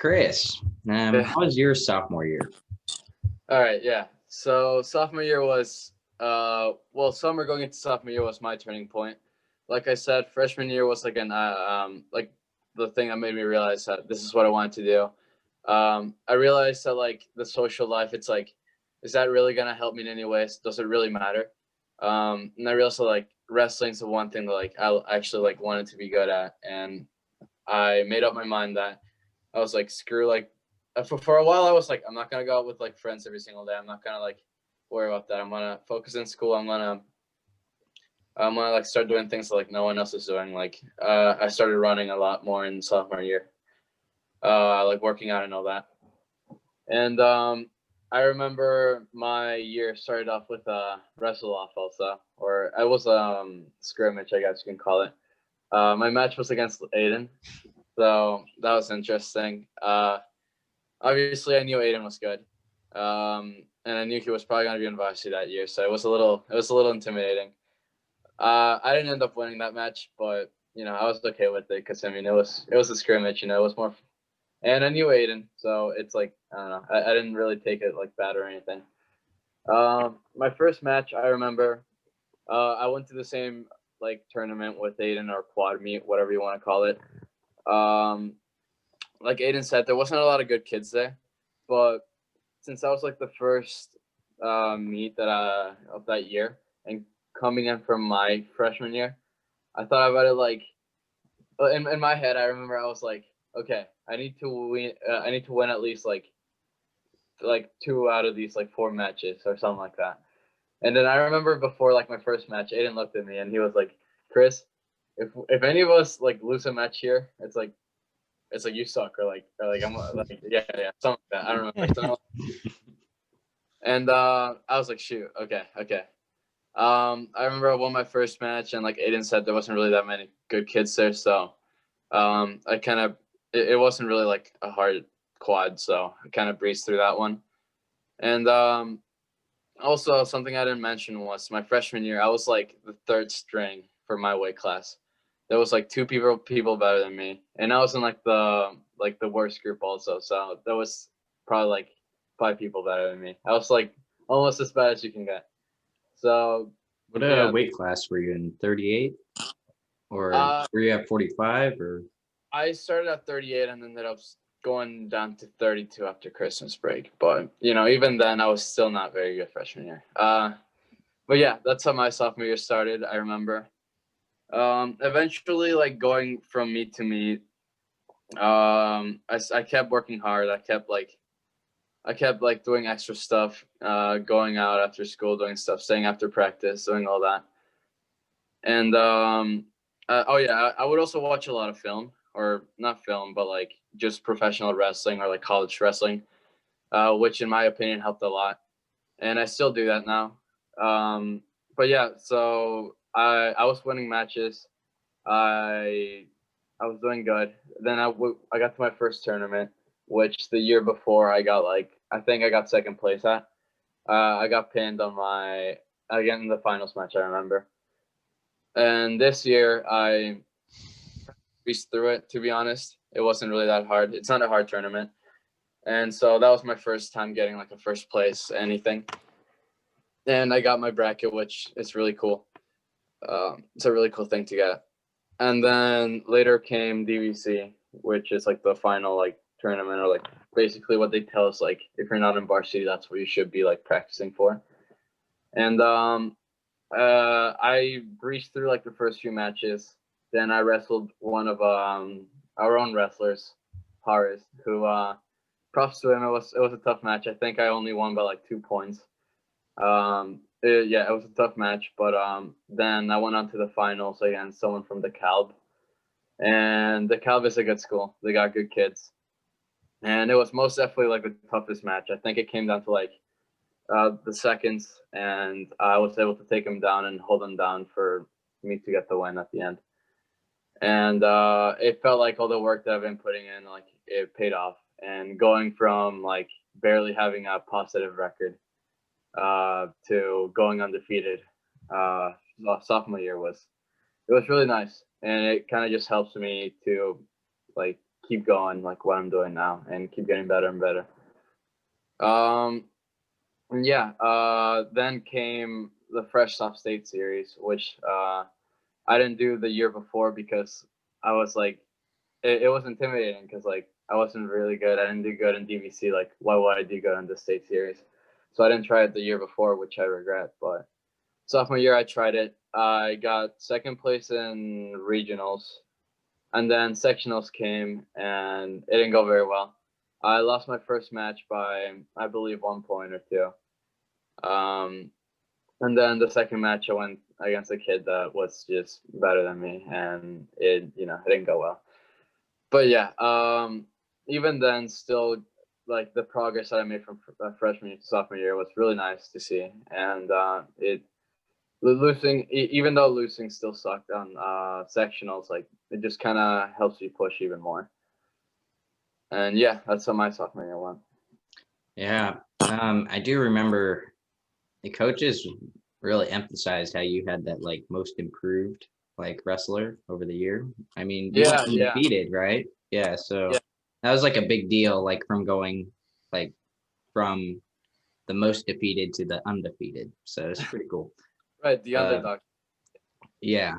Chris, Yeah. how was your sophomore year? All right. Yeah. So sophomore year was summer going into sophomore year was my turning point. Like I said, freshman year was like the thing that made me realize that this is what I wanted to do. I realized that like the social life, it's like, is that really gonna help me in any ways? Does it really matter? And I realized that like wrestling's the one thing that like I actually like wanted to be good at, and I made up my mind that I was like, screw like for a while I was like, I'm not gonna go out with like friends every single day. I'm not gonna like worry about that. I'm gonna focus in school. I'm gonna like start doing things that, like no one else is doing. Like I started running a lot more in sophomore year. Like working out and all that. And I remember my year started off with a wrestle off also, or I was scrimmage, I guess you can call it. My match was against Aiden, so that was interesting. Obviously, I knew Aiden was good, and I knew he was probably going to be in varsity that year, so it was a little intimidating. I didn't end up winning that match, but I was okay with it because I mean it was a scrimmage, it was more, and I knew Aiden, so it's like I don't know, I didn't really take it like bad or anything. My first match, I remember, I went to the same like tournament with Aiden or quad meet, whatever you want to call it. Like Aiden said, there wasn't a lot of good kids there, but since that was like the first meet of that year, and coming in from my freshman year, I thought about it like in my head. I remember I was like, okay, I need to win. I need to win at least like 2 out of these like 4 matches or something like that. And then I remember before like my first match, Aiden looked at me and he was like, Chris, if any of us like lose a match here, it's like you suck, or like I'm like yeah something like that. I don't remember. And I was like, shoot, okay. I remember I won my first match, and like Aiden said, there wasn't really that many good kids there, so I kind of it wasn't really like a hard quad, so I kind of breezed through that one. And also something I didn't mention was my freshman year, I was like the third string for my weight class. There was like 2 people better than me, and I was in like the worst group also. So there was probably like 5 people better than me. I was like almost as bad as you can get. So What yeah, weight class were you in? 38, or were you at 45? Or I started at 38 and ended up going down to 32 after Christmas break. But even then, I was still not very good freshman year. But yeah, that's how my sophomore year started. I remember. Eventually, like going from meet to meet, I kept working hard. I kept like doing extra stuff, going out after school, doing stuff, staying after practice, doing all that. And oh yeah, I would also watch a lot of film, or not film, but like just professional wrestling or like college wrestling, which in my opinion helped a lot. And I still do that now. But yeah, so I was winning matches. I I was doing good. Then I got to my first tournament, which the year before I think I got second place at. I got pinned on my again in the finals match, I remember. And this year I breezed through it. To be honest, it wasn't really that hard. It's not a hard tournament, and so that was my first time getting like a first place anything. And I got my bracket, which is really cool. It's a really cool thing to get. And then later came DVC, which is like the final like tournament, or like basically what they tell us, like if you're not in varsity, that's what you should be like practicing for. And I breezed through like the first few matches. Then I wrestled one of our own wrestlers, Paris, who props to him. It was a tough match. I think I only won by like 2 points. Yeah, it was a tough match, but then I went on to the finals against someone from the Calb, and the Calb is a good school. They got good kids, and it was most definitely like the toughest match. I think it came down to like the seconds, and I was able to take him down and hold him down for me to get the win at the end. And it felt like all the work that I've been putting in, like it paid off. And going from like barely having a positive record to going undefeated sophomore year was really nice, and it kind of just helps me to like keep going like what I'm doing now and keep getting better and better. And yeah, then came the Fresh Soft State series, which I didn't do the year before because I was like, it was intimidating because like I wasn't really good. I didn't do good in DVC. Like, why would I do good in the state series? So I didn't try it the year before, which I regret. But sophomore year, I tried it. I got second place in regionals, and then sectionals came, and it didn't go very well. I lost my first match by, I believe, 1 point or 2. And then the second match, I went against a kid that was just better than me, and it didn't go well. But yeah, even then, still, like the progress that I made from freshman to sophomore year was really nice to see. And even though losing still sucked on sectionals, like it just kind of helps you push even more. And yeah, that's how my sophomore year went. Yeah, I do remember the coaches really emphasized how you had that like most improved like wrestler over the year. I mean, you went undefeated, right? Yeah, so that was like a big deal, like from going like from the most defeated to the undefeated. So it's pretty cool. Right, the underdog. Yeah.